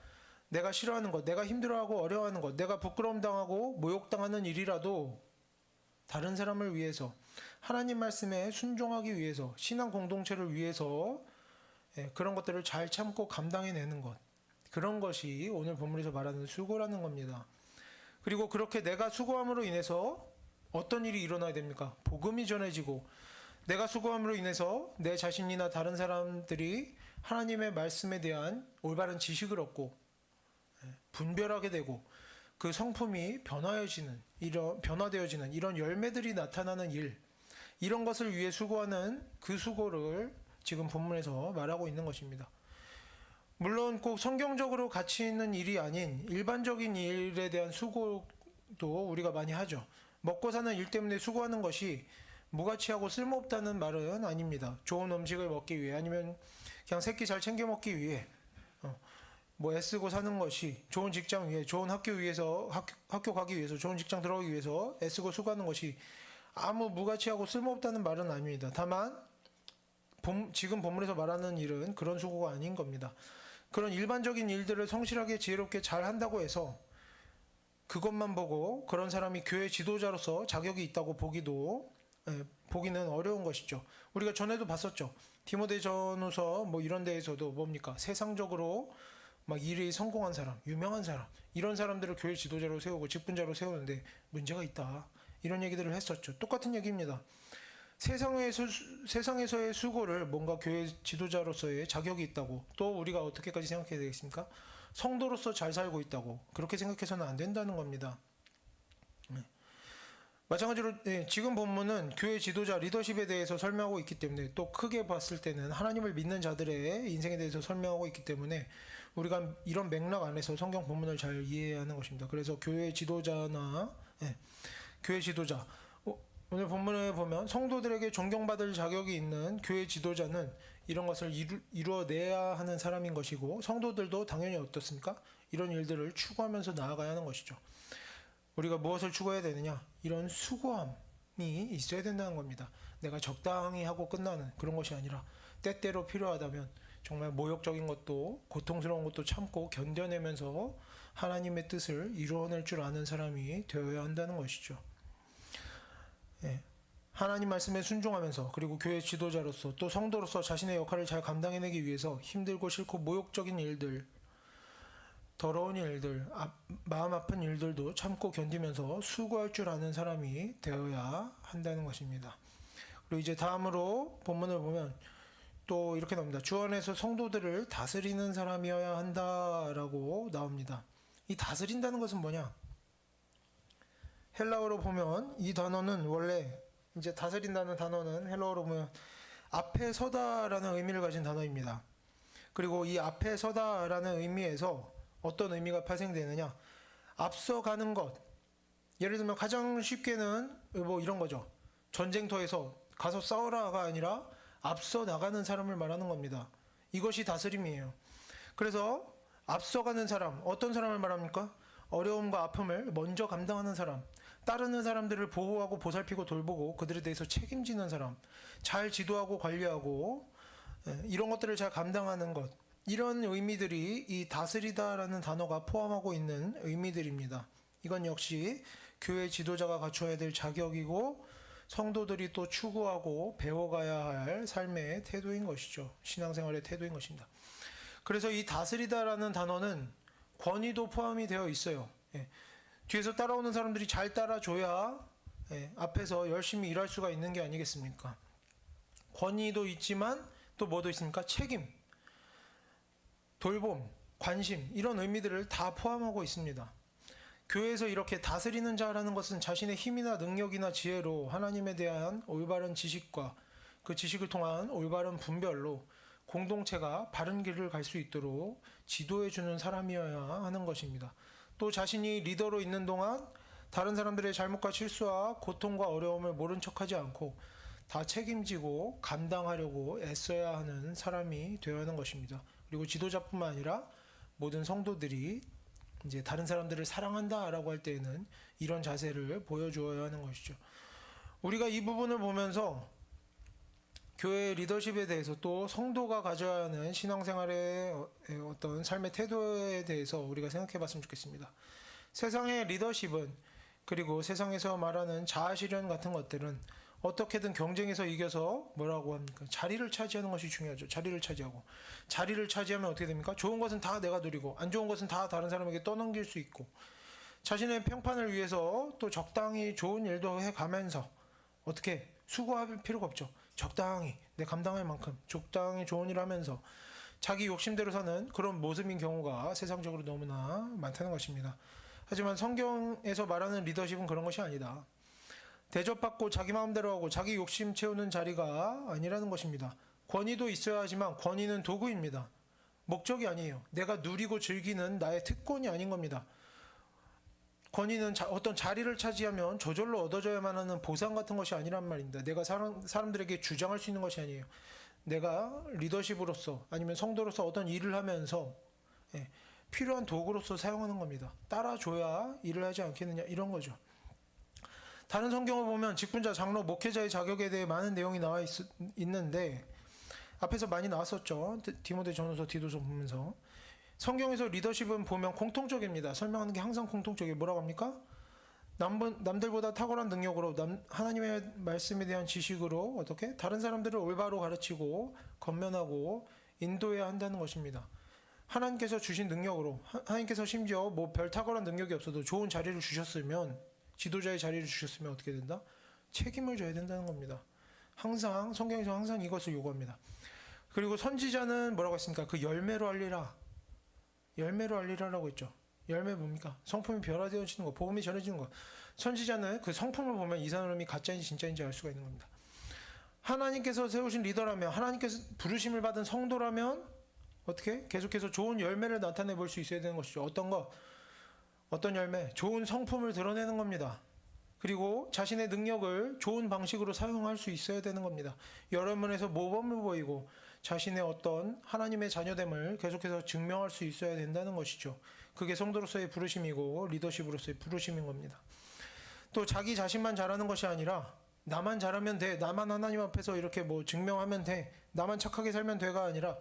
내가 싫어하는 것, 내가 힘들어하고 어려워하는 것, 내가 부끄러움 당하고 모욕당하는 일이라도 다른 사람을 위해서 하나님 말씀에 순종하기 위해서 신앙 공동체를 위해서 그런 것들을 잘 참고 감당해내는 것, 그런 것이 오늘 본문에서 말하는 수고라는 겁니다. 그리고 그렇게 내가 수고함으로 인해서 어떤 일이 일어나야 됩니까? 복음이 전해지고 내가 수고함으로 인해서 내 자신이나 다른 사람들이 하나님의 말씀에 대한 올바른 지식을 얻고 분별하게 되고 그 성품이 변화되어지는 이런 열매들이 나타나는 일, 이런 것을 위해 수고하는 그 수고를 지금 본문에서 말하고 있는 것입니다. 물론 꼭 성경적으로 가치 있는 일이 아닌 일반적인 일에 대한 수고도 우리가 많이 하죠. 먹고 사는 일 때문에 수고하는 것이 무가치하고 쓸모없다는 말은 아닙니다. 좋은 음식을 먹기 위해 아니면 그냥 새끼 잘 챙겨 먹기 위해 뭐 애쓰고 사는 것이 좋은 직장 위해 좋은 학교 위해서 학교 가기 위해서 좋은 직장 들어가기 위해서 애쓰고 수고하는 것이 아무 무가치하고 쓸모없다는 말은 아닙니다. 다만 지금 본문에서 말하는 일은 그런 수고가 아닌 겁니다. 그런 일반적인 일들을 성실하게 지혜롭게 잘 한다고 해서 그것만 보고 그런 사람이 교회 지도자로서 자격이 있다고 보기는 어려운 것이죠. 우리가 전에도 봤었죠. 디모데전후서 뭐 이런 데에서도 뭡니까? 세상적으로 막 일이 성공한 사람, 유명한 사람, 이런 사람들을 교회 지도자로 세우고 직분자로 세우는데 문제가 있다. 이런 얘기들을 했었죠. 똑같은 얘기입니다. 세상에서의 수고를 뭔가 교회 지도자로서의 자격이 있다고, 또 우리가 어떻게까지 생각해야 되겠습니까? 성도로서 잘 살고 있다고 그렇게 생각해서는 안 된다는 겁니다. 마찬가지로 지금 본문은 교회 지도자 리더십에 대해서 설명하고 있기 때문에, 또 크게 봤을 때는 하나님을 믿는 자들의 인생에 대해서 설명하고 있기 때문에 우리가 이런 맥락 안에서 성경 본문을 잘 이해해야 하는 것입니다. 그래서 교회 지도자나 교회 지도자, 오늘 본문에 보면 성도들에게 존경받을 자격이 있는 교회 지도자는 이런 것을 이루어내야 하는 사람인 것이고, 성도들도 당연히 어떻습니까? 이런 일들을 추구하면서 나아가야 하는 것이죠. 우리가 무엇을 추구해야 되느냐? 이런 수고함이 있어야 된다는 겁니다. 내가 적당히 하고 끝나는 그런 것이 아니라 때때로 필요하다면 정말 모욕적인 것도 고통스러운 것도 참고 견뎌내면서 하나님의 뜻을 이루어낼 줄 아는 사람이 되어야 한다는 것이죠. 하나님 말씀에 순종하면서, 그리고 교회 지도자로서 또 성도로서 자신의 역할을 잘 감당해내기 위해서 힘들고 싫고 모욕적인 일들, 더러운 일들, 마음 아픈 일들도 참고 견디면서 수고할 줄 아는 사람이 되어야 한다는 것입니다. 그리고 이제 다음으로 본문을 보면 또 이렇게 나옵니다. 주 안에서 성도들을 다스리는 사람이어야 한다라고 나옵니다. 이 다스린다는 것은 뭐냐? 헬라어로 보면 이 단어는 원래, 이제 다스린다는 단어는 헬라어로 보면 앞에 서다라는 의미를 가진 단어입니다. 그리고 이 앞에 서다라는 의미에서 어떤 의미가 발생되느냐? 앞서가는 것. 예를 들면 가장 쉽게는 뭐 이런 거죠. 전쟁터에서 가서 싸우라가 아니라 앞서 나가는 사람을 말하는 겁니다. 이것이 다스림이에요. 그래서 앞서가는 사람, 어떤 사람을 말합니까? 어려움과 아픔을 먼저 감당하는 사람, 따르는 사람들을 보호하고 보살피고 돌보고 그들에 대해서 책임지는 사람, 잘 지도하고 관리하고 이런 것들을 잘 감당하는 것, 이런 의미들이 이 다스리다라는 단어가 포함하고 있는 의미들입니다. 이건 역시 교회 지도자가 갖춰야 될 자격이고 성도들이 또 추구하고 배워가야 할 삶의 태도인 것이죠. 신앙생활의 태도인 것입니다. 그래서 이 다스리다라는 단어는 권위도 포함이 되어 있어요. 뒤에서 따라오는 사람들이 잘 따라줘야 앞에서 열심히 일할 수가 있는 게 아니겠습니까? 권위도 있지만 또 뭐도 있습니까? 책임, 돌봄, 관심, 이런 의미들을 다 포함하고 있습니다. 교회에서 이렇게 다스리는 자라는 것은 자신의 힘이나 능력이나 지혜로 하나님에 대한 올바른 지식과 그 지식을 통한 올바른 분별로 공동체가 바른 길을 갈 수 있도록 지도해주는 사람이어야 하는 것입니다. 또 자신이 리더로 있는 동안 다른 사람들의 잘못과 실수와 고통과 어려움을 모른 척하지 않고 다 책임지고 감당하려고 애써야 하는 사람이 되어야 하는 것입니다. 그리고 지도자뿐만 아니라 모든 성도들이 이제 다른 사람들을 사랑한다라고 할 때에는 이런 자세를 보여주어야 하는 것이죠. 우리가 이 부분을 보면서 교회 리더십에 대해서 또 성도가 가져야 하는 신앙생활의 어떤 삶의 태도에 대해서 우리가 생각해 봤으면 좋겠습니다. 세상의 리더십은, 그리고 세상에서 말하는 자아실현 같은 것들은 어떻게든 경쟁에서 이겨서 뭐라고 합니까? 자리를 차지하는 것이 중요하죠. 자리를 차지하고. 자리를 차지하면 어떻게 됩니까? 좋은 것은 다 내가 누리고 안 좋은 것은 다 다른 사람에게 떠넘길 수 있고, 자신의 평판을 위해서 또 적당히 좋은 일도 해가면서 어떻게 수고할 필요가 없죠. 적당히 내 감당할 만큼 적당히 좋은 일을 하면서 자기 욕심대로 사는 그런 모습인 경우가 세상적으로 너무나 많다는 것입니다. 하지만 성경에서 말하는 리더십은 그런 것이 아니다. 대접받고 자기 마음대로 하고 자기 욕심 채우는 자리가 아니라는 것입니다. 권위도 있어야 하지만 권위는 도구입니다. 목적이 아니에요. 내가 누리고 즐기는 나의 특권이 아닌 겁니다. 권위는 어떤 자리를 차지하면 저절로 얻어져야만 하는 보상 같은 것이 아니란 말입니다. 내가 사람들에게 주장할 수 있는 것이 아니에요. 내가 리더십으로서 아니면 성도로서 어떤 일을 하면서 필요한 도구로서 사용하는 겁니다. 따라줘야 일을 하지 않겠느냐, 이런 거죠. 다른 성경을 보면 직분자, 장로, 목회자의 자격에 대해 많은 내용이 나와 있는데 앞에서 많이 나왔었죠. 디모데전서, 디도서 보면서 성경에서 리더십은 보면 공통적입니다. 설명하는 게 항상 공통적이에요. 뭐라고 합니까? 남들보다 탁월한 능력으로 하나님의 말씀에 대한 지식으로 어떻게 다른 사람들을 올바로 가르치고 건면하고 인도해야 한다는 것입니다. 하나님께서 주신 능력으로 하나님께서 심지어 뭐 별 탁월한 능력이 없어도 좋은 자리를 주셨으면 지도자의 자리를 주셨으면 어떻게 된다? 책임을 져야 된다는 겁니다. 항상 성경에서 항상 이것을 요구합니다. 그리고 선지자는 뭐라고 했습니까? 그 열매로 알리라. 열매로 알리라라고 했죠. 열매 뭡니까? 성품이 변화되어지는 거, 복음이 전해지는 거. 선지자는 그 성품을 보면 이 사람이 가짜인지 진짜인지 알 수가 있는 겁니다. 하나님께서 세우신 리더라면, 하나님께서 부르심을 받은 성도라면 어떻게? 계속해서 좋은 열매를 나타내 볼 수 있어야 되는 것이죠. 어떤 거? 어떤 열매? 좋은 성품을 드러내는 겁니다. 그리고 자신의 능력을 좋은 방식으로 사용할 수 있어야 되는 겁니다. 여러 면에서 모범을 보이고 자신의 어떤 하나님의 자녀됨을 계속해서 증명할 수 있어야 된다는 것이죠. 그게 성도로서의 부르심이고 리더십으로서의 부르심인 겁니다. 또 자기 자신만 잘하는 것이 아니라 나만 잘하면 돼, 나만 하나님 앞에서 이렇게 뭐 증명하면 돼, 나만 착하게 살면 돼가 아니라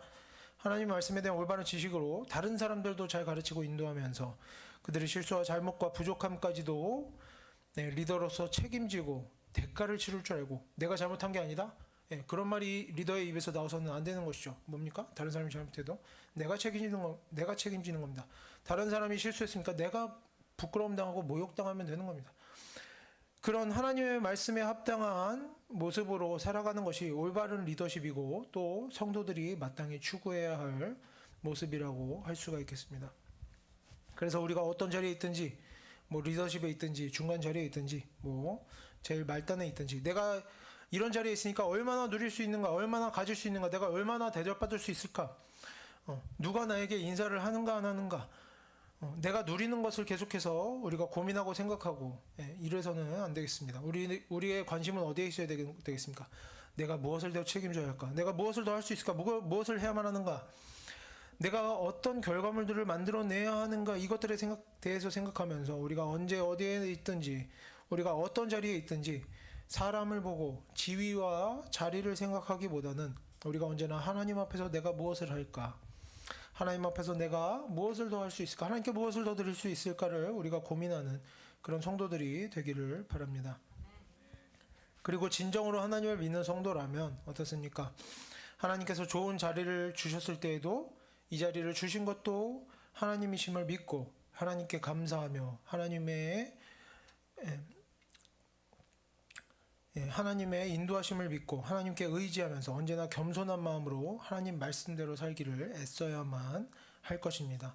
하나님 말씀에 대한 올바른 지식으로 다른 사람들도 잘 가르치고 인도하면서 그들의 실수와 잘못과 부족함까지도 리더로서 책임지고 대가를 치를 줄 알고 내가 잘못한 게 아니다? 그런 말이 리더의 입에서 나와서는 안 되는 것이죠. 뭡니까? 다른 사람이 잘못해도 내가 책임지는 겁니다. 다른 사람이 실수했으니까 내가 부끄러움 당하고 모욕당하면 되는 겁니다. 그런 하나님의 말씀에 합당한 모습으로 살아가는 것이 올바른 리더십이고 또 성도들이 마땅히 추구해야 할 모습이라고 할 수가 있겠습니다. 그래서 우리가 어떤 자리에 있든지 뭐 리더십에 있든지 중간 자리에 있든지 뭐 제일 말단에 있든지 내가 이런 자리에 있으니까 얼마나 누릴 수 있는가, 얼마나 가질 수 있는가, 내가 얼마나 대접받을 수 있을까, 누가 나에게 인사를 하는가 안 하는가, 내가 누리는 것을 계속해서 우리가 고민하고 생각하고 이래서는 안 되겠습니다. 우리의 관심은 어디에 있어야 되겠습니까? 내가 무엇을 더 책임져야 할까? 내가 무엇을 더 할 수 있을까? 무엇을 해야만 하는가? 내가 어떤 결과물들을 만들어내야 하는가? 이것들에 대해서 생각하면서 우리가 언제 어디에 있든지 우리가 어떤 자리에 있든지 사람을 보고 지위와 자리를 생각하기보다는 우리가 언제나 하나님 앞에서 내가 무엇을 할까? 하나님 앞에서 내가 무엇을 더 할 수 있을까? 하나님께 무엇을 더 드릴 수 있을까를 우리가 고민하는 그런 성도들이 되기를 바랍니다. 그리고 진정으로 하나님을 믿는 성도라면 어떻습니까? 하나님께서 좋은 자리를 주셨을 때에도 이 자리를 주신 것도 하나님이심을 믿고 하나님께 감사하며 하나님의 인도하심을 믿고 하나님께 의지하면서 언제나 겸손한 마음으로 하나님 말씀대로 살기를 애써야만 할 것입니다.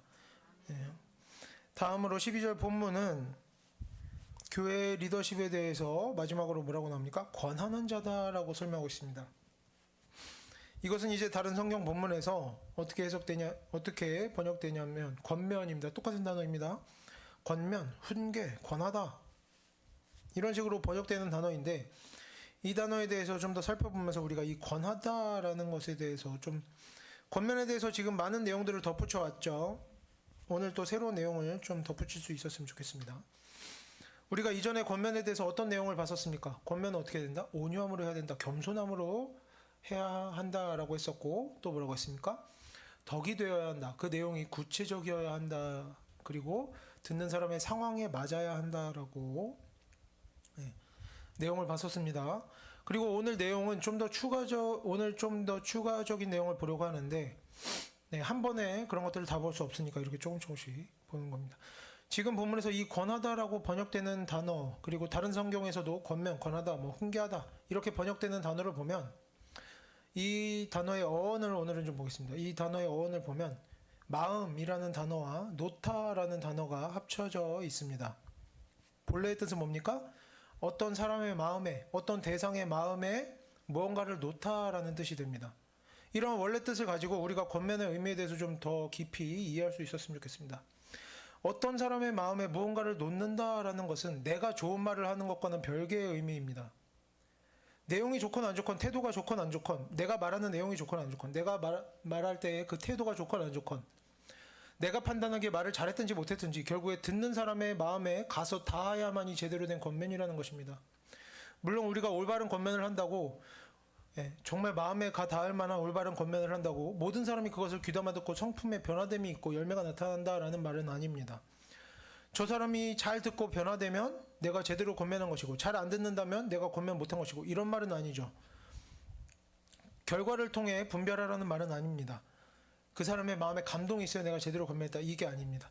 다음으로 12절 본문은 교회 리더십에 대해서 마지막으로 뭐라고 나옵니까? 권하는 자다라고 설명하고 있습니다. 이것은 이제 다른 성경 본문에서 어떻게 번역되냐면 권면입니다. 똑같은 단어입니다. 권면, 훈계, 권하다 이런 식으로 번역되는 단어인데 이 단어에 대해서 좀 더 살펴보면서 우리가 이 권하다라는 것에 대해서 좀 권면에 대해서 지금 많은 내용들을 덧붙여 왔죠. 오늘 또 새로운 내용을 좀 덧붙일 수 있었으면 좋겠습니다. 우리가 이전에 권면에 대해서 어떤 내용을 봤었습니까? 권면은 어떻게 된다? 온유함으로 해야 된다. 겸손함으로 해야 한다라고 했었고 또 뭐라고 했습니까? 덕이 되어야 한다. 그 내용이 구체적이어야 한다. 그리고 듣는 사람의 상황에 맞아야 한다라고 내용을 봤었습니다. 그리고 오늘 내용은 좀 더 추가적인 내용을 보려고 하는데 한 번에 그런 것들을 다 볼 수 없으니까 이렇게 조금씩 보는 겁니다. 지금 본문에서 이 권하다라고 번역되는 단어 그리고 다른 성경에서도 권면, 권하다, 뭐 훈계하다 이렇게 번역되는 단어를 보면 이 단어의 어원을 오늘은 좀 보겠습니다. 이 단어의 어원을 보면 마음이라는 단어와 노타라는 단어가 합쳐져 있습니다. 본래의 뜻은 뭡니까? 어떤 사람의 마음에, 어떤 대상의 마음에 무언가를 놓다라는 뜻이 됩니다. 이런 원래 뜻을 가지고 우리가 권면의 의미에 대해서 좀 더 깊이 이해할 수 있었으면 좋겠습니다. 어떤 사람의 마음에 무언가를 놓는다라는 것은 내가 좋은 말을 하는 것과는 별개의 의미입니다. 내용이 좋건 안 좋건, 태도가 좋건 안 좋건, 내가 말하는 내용이 좋건 안 좋건, 내가 말할 때 그 태도가 좋건 안 좋건, 내가 판단하기에 말을 잘했든지 못했든지 결국에 듣는 사람의 마음에 가서 닿아야만이 제대로 된 권면이라는 것입니다. 물론 우리가 올바른 권면을 한다고 정말 마음에 가 닿을 만한 올바른 권면을 한다고 모든 사람이 그것을 귀담아 듣고 성품에 변화됨이 있고 열매가 나타난다라는 말은 아닙니다. 저 사람이 잘 듣고 변화되면 내가 제대로 권면한 것이고 잘 안 듣는다면 내가 권면 못한 것이고 이런 말은 아니죠. 결과를 통해 분별하라는 말은 아닙니다. 그 사람의 마음에 감동이 있어야 내가 제대로 권면했다. 이게 아닙니다.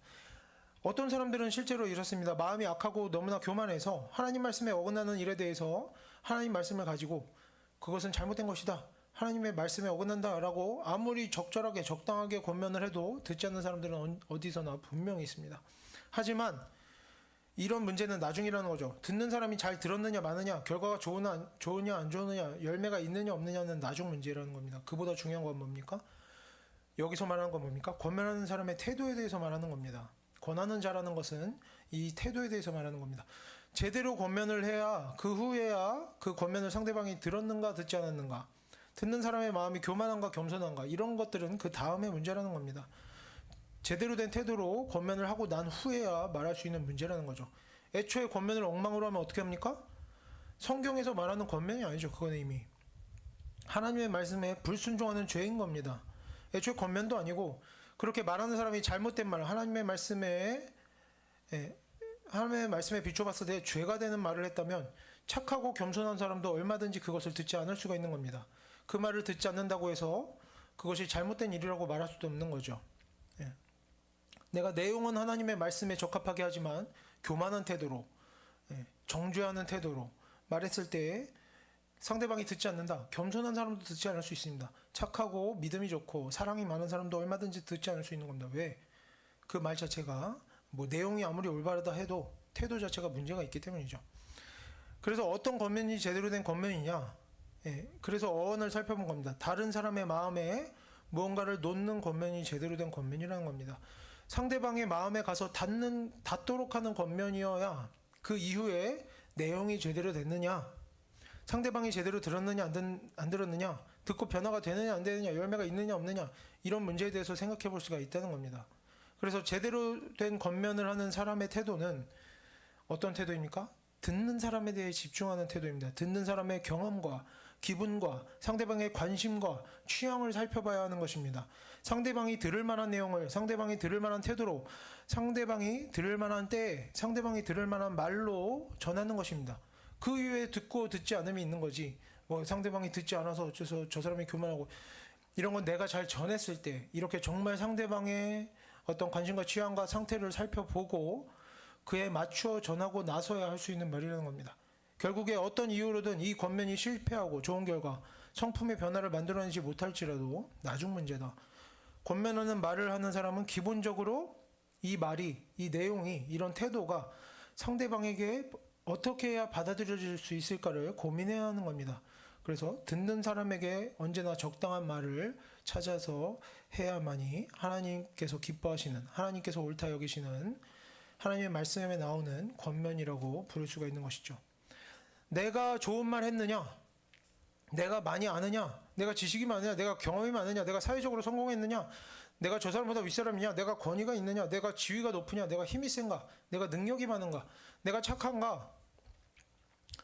어떤 사람들은 실제로 이렇습니다. 마음이 악하고 너무나 교만해서 하나님 말씀에 어긋나는 일에 대해서 하나님 말씀을 가지고 그것은 잘못된 것이다. 하나님의 말씀에 어긋난다라고 아무리 적절하게 적당하게 권면을 해도 듣지 않는 사람들은 어디서나 분명히 있습니다. 하지만 이런 문제는 나중이라는 거죠. 듣는 사람이 잘 들었느냐 마느냐, 결과가 좋으냐 안 좋으냐, 열매가 있느냐 없느냐는 나중 문제라는 겁니다. 그보다 중요한 건 뭡니까? 여기서 말하는 건 뭡니까? 권면하는 사람의 태도에 대해서 말하는 겁니다. 권하는 자라는 것은 이 태도에 대해서 말하는 겁니다. 제대로 권면을 해야 그 후에야 그 권면을 상대방이 들었는가 듣지 않았는가, 듣는 사람의 마음이 교만한가 겸손한가, 이런 것들은 그 다음의 문제라는 겁니다. 제대로 된 태도로 권면을 하고 난 후에야 말할 수 있는 문제라는 거죠. 애초에 권면을 엉망으로 하면 어떻게 합니까? 성경에서 말하는 권면이 아니죠. 그건 이미 하나님의 말씀에 불순종하는 죄인 겁니다. 애초에 권면도 아니고, 그렇게 말하는 사람이 잘못된 말, 하나님의 말씀에 비춰봤을 때 죄가 되는 말을 했다면 착하고 겸손한 사람도 얼마든지 그것을 듣지 않을 수가 있는 겁니다. 그 말을 듣지 않는다고 해서 그것이 잘못된 일이라고 말할 수도 없는 거죠. 내가 내용은 하나님의 말씀에 적합하게 하지만 교만한 태도로, 정죄하는 태도로 말했을 때 상대방이 듣지 않는다. 겸손한 사람도 듣지 않을 수 있습니다. 착하고 믿음이 좋고 사랑이 많은 사람도 얼마든지 듣지 않을 수 있는 겁니다. 왜? 그 말 자체가 뭐 내용이 아무리 올바르다 해도 태도 자체가 문제가 있기 때문이죠. 그래서 어떤 권면이 제대로 된 권면이냐? 그래서 어원을 살펴본 겁니다. 다른 사람의 마음에 무언가를 놓는 권면이 제대로 된 권면이라는 겁니다. 상대방의 마음에 가서 닿도록 하는 권면이어야 그 이후에 내용이 제대로 됐느냐, 상대방이 제대로 들었느냐 안 들었느냐, 듣고 변화가 되느냐 안 되느냐, 열매가 있느냐 없느냐, 이런 문제에 대해서 생각해 볼 수가 있다는 겁니다. 그래서 제대로 된 권면을 하는 사람의 태도는 어떤 태도입니까? 듣는 사람에 대해 집중하는 태도입니다. 듣는 사람의 경험과 기분과 상대방의 관심과 취향을 살펴봐야 하는 것입니다. 상대방이 들을 만한 내용을, 상대방이 들을 만한 태도로, 상대방이 들을 만한 때에, 상대방이 들을 만한 말로 전하는 것입니다. 그 이후에 듣고 듣지 않음이 있는 거지, 뭐 상대방이 듣지 않아서 어째서 저 사람이 교만하고, 이런 건 내가 잘 전했을 때 이렇게 정말 상대방의 어떤 관심과 취향과 상태를 살펴보고 그에 맞추어 전하고 나서야 할 수 있는 말이라는 겁니다. 결국에 어떤 이유로든 이 권면이 실패하고 좋은 결과, 성품의 변화를 만들어내지 못할지라도 나중 문제다. 권면하는 말을 하는 사람은 기본적으로 이 말이, 이 내용이, 이런 태도가 상대방에게 어떻게 해야 받아들여질 수 있을까를 고민해야 하는 겁니다. 그래서 듣는 사람에게 언제나 적당한 말을 찾아서 해야만이 하나님께서 기뻐하시는, 하나님께서 옳다 여기시는 하나님의 말씀에 나오는 권면이라고 부를 수가 있는 것이죠. 내가 좋은 말 했느냐, 내가 많이 아느냐, 내가 지식이 많으냐, 내가 경험이 많으냐, 내가 사회적으로 성공했느냐, 내가 저 사람보다 윗사람이냐, 내가 권위가 있느냐, 내가 지위가 높으냐, 내가 힘이 센가, 내가 능력이 많은가, 내가 착한가,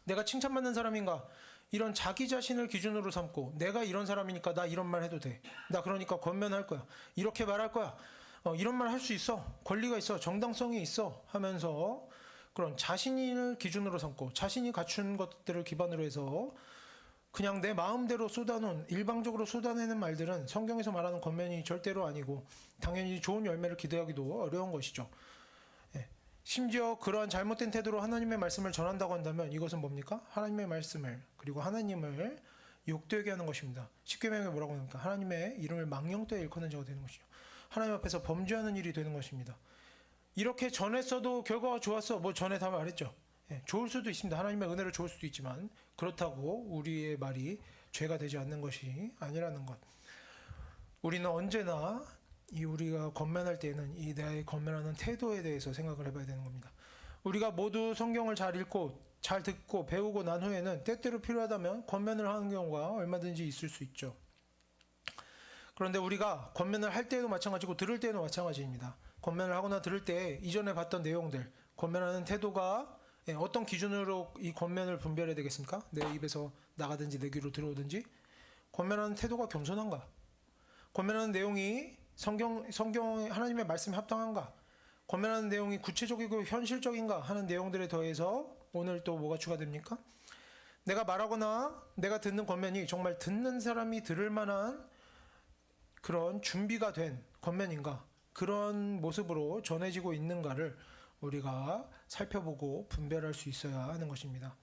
내가 칭찬받는 사람인가, 이런 자기 자신을 기준으로 삼고 내가 이런 사람이니까 나 이런 말 해도 돼, 나 그러니까 권면할 거야, 이렇게 말할 거야, 이런 말 할 수 있어, 권리가 있어, 정당성이 있어 하면서 그런 자신을 기준으로 삼고 자신이 갖춘 것들을 기반으로 해서 그냥 내 마음대로 쏟아놓은, 일방적으로 쏟아내는 말들은 성경에서 말하는 권면이 절대로 아니고 당연히 좋은 열매를 기대하기도 어려운 것이죠. 심지어 그러한 잘못된 태도로 하나님의 말씀을 전한다고 한다면 이것은 뭡니까? 하나님의 말씀을, 그리고 하나님을 욕되게 하는 것입니다. 십계명에 뭐라고 합니까? 하나님의 이름을 망령되이 일컫는 자가 되는 것이죠. 하나님 앞에서 범죄하는 일이 되는 것입니다. 이렇게 전했어도 결과가 좋았어, 뭐 전에 다 말했죠. 좋을 수도 있습니다. 하나님의 은혜로 좋을 수도 있지만 그렇다고 우리의 말이 죄가 되지 않는 것이 아니라는 것. 우리는 언제나 우리가 권면할 때에는 이 내 권면하는 태도에 대해서 생각을 해봐야 되는 겁니다. 우리가 모두 성경을 잘 읽고 잘 듣고 배우고 난 후에는 때때로 필요하다면 권면을 하는 경우가 얼마든지 있을 수 있죠. 그런데 우리가 권면을 할 때에도 마찬가지고 들을 때에도 마찬가지입니다. 권면을 하거나 들을 때 이전에 봤던 내용들, 권면하는 태도가 어떤 기준으로 이 권면을 분별해야 되겠습니까? 내 입에서 나가든지 내 귀로 들어오든지. 권면하는 태도가 겸손한가? 권면하는 내용이 성경 하나님의 말씀에 합당한가? 권면하는 내용이 구체적이고 현실적인가 하는 내용들에 더해서 오늘 또 뭐가 추가됩니까? 내가 말하거나 내가 듣는 권면이 정말 듣는 사람이 들을 만한 그런 준비가 된 권면인가, 그런 모습으로 전해지고 있는가를 우리가 살펴보고 분별할 수 있어야 하는 것입니다.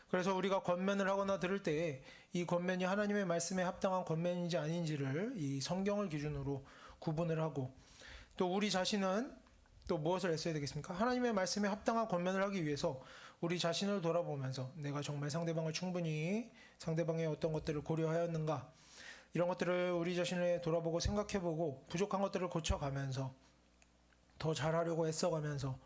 그래서 우리가 권면을 하거나 들을 때에 이 권면이 하나님의 말씀에 합당한 권면인지 아닌지를 이 성경을 기준으로 구분을 하고, 또 우리 자신은 또 무엇을 했어야 되겠습니까? 하나님의 말씀에 합당한 권면을 하기 위해서 우리 자신을 돌아보면서 내가 정말 상대방을 충분히, 상대방의 어떤 것들을 고려하였는가, 이런 것들을 우리 자신을 돌아보고 생각해보고 부족한 것들을 고쳐가면서 더 잘하려고 애써가면서,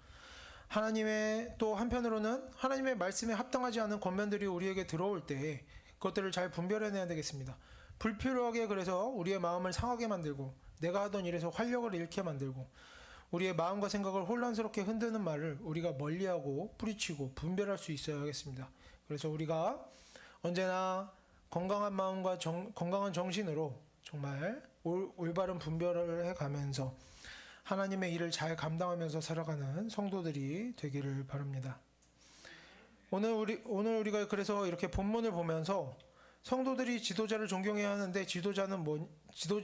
하나님의 또 한편으로는 하나님의 말씀에 합당하지 않은 권면들이 우리에게 들어올 때 그것들을 잘 분별해내야 되겠습니다. 불필요하게 그래서 우리의 마음을 상하게 만들고 내가 하던 일에서 활력을 잃게 만들고 우리의 마음과 생각을 혼란스럽게 흔드는 말을 우리가 멀리하고 뿌리치고 분별할 수 있어야 하겠습니다. 그래서 우리가 언제나 건강한 마음과 건강한 정신으로 정말 올바른 분별을 해가면서 하나님의 일을 잘 감당하면서 살아가는 성도들이 되기를 바랍니다. 오늘 우리가 그래서 이렇게 본문을 보면서 성도들이 지도자를 존경해야 하는데, 지도자는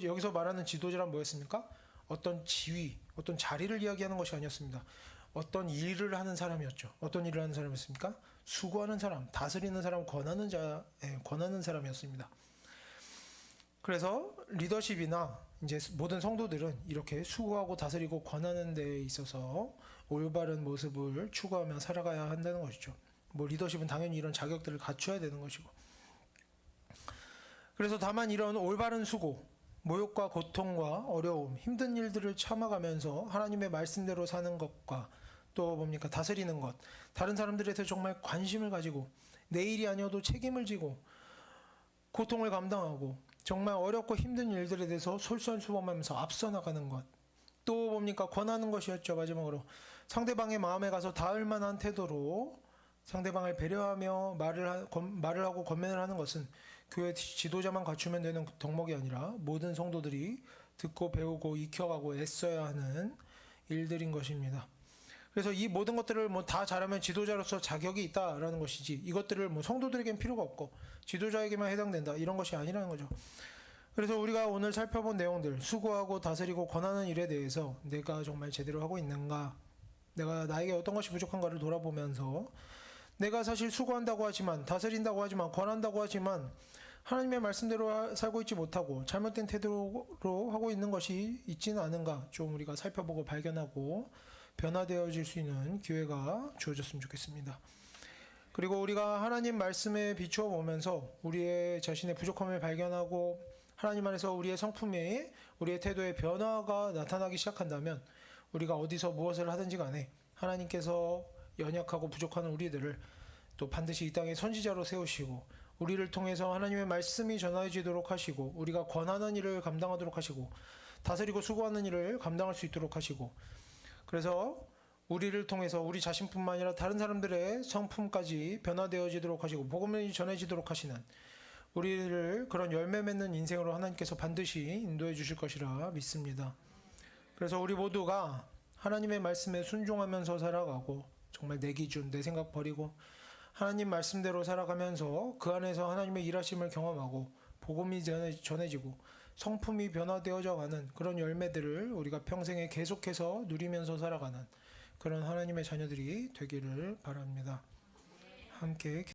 여기서 말하는 지도자란 뭐였습니까? 어떤 지위, 어떤 자리를 이야기하는 것이 아니었습니다. 어떤 일을 하는 사람이었죠. 어떤 일을 하는 사람이었습니까? 수고하는 사람, 다스리는 사람, 권하는 사람이었습니다. 그래서 리더십이나 이제 모든 성도들은 이렇게 수고하고 다스리고 권하는 데 있어서 올바른 모습을 추구하며 살아가야 한다는 것이죠. 리더십은 당연히 이런 자격들을 갖춰야 되는 것이고. 그래서 다만 이런 올바른 수고, 모욕과 고통과 어려움, 힘든 일들을 참아가면서 하나님의 말씀대로 사는 것과 또 뭡니까? 다스리는 것, 다른 사람들에 대해서 정말 관심을 가지고 내 일이 아니어도 책임을 지고 고통을 감당하고 정말 어렵고 힘든 일들에 대해서 솔선수범하면서 앞서 나가는 것, 또 뭡니까? 권하는 것이었죠. 마지막으로 상대방의 마음에 가서 닿을 만한 태도로 상대방을 배려하며 말을 하고 권면을 하는 것은 교회 지도자만 갖추면 되는 덕목이 아니라 모든 성도들이 듣고 배우고 익혀가고 애써야 하는 일들인 것입니다. 그래서 이 모든 것들을 다 잘하면 지도자로서 자격이 있다라는 것이지, 이것들을 성도들에겐 필요가 없고 지도자에게만 해당된다, 이런 것이 아니라는 거죠. 그래서 우리가 오늘 살펴본 내용들, 수고하고 다스리고 권하는 일에 대해서 내가 정말 제대로 하고 있는가, 내가 나에게 어떤 것이 부족한가를 돌아보면서, 내가 사실 수고한다고 하지만, 다스린다고 하지만, 권한다고 하지만 하나님의 말씀대로 살고 있지 못하고 잘못된 태도로 하고 있는 것이 있지는 않은가, 좀 우리가 살펴보고 발견하고 변화되어질 수 있는 기회가 주어졌으면 좋겠습니다. 그리고 우리가 하나님 말씀에 비추어 보면서 우리의 자신의 부족함을 발견하고 하나님 안에서 우리의 성품에, 우리의 태도에 변화가 나타나기 시작한다면, 우리가 어디서 무엇을 하든지 간에 하나님께서 연약하고 부족한 우리들을 또 반드시 이 땅에 선지자로 세우시고 우리를 통해서 하나님의 말씀이 전해지도록 하시고, 우리가 권하는 일을 감당하도록 하시고, 다스리고 수고하는 일을 감당할 수 있도록 하시고, 그래서 우리를 통해서 우리 자신뿐만 아니라 다른 사람들의 성품까지 변화되어지도록 하시고 복음이 전해지도록 하시는, 우리를 그런 열매 맺는 인생으로 하나님께서 반드시 인도해 주실 것이라 믿습니다. 그래서 우리 모두가 하나님의 말씀에 순종하면서 살아가고 정말 내 기준, 내 생각 버리고 하나님 말씀대로 살아가면서 그 안에서 하나님의 일하심을 경험하고 복음이 전해지고 성품이 변화되어져 가는 그런 열매들을 우리가 평생에 계속해서 누리면서 살아가는 그런 하나님의 자녀들이 되기를 바랍니다. 함께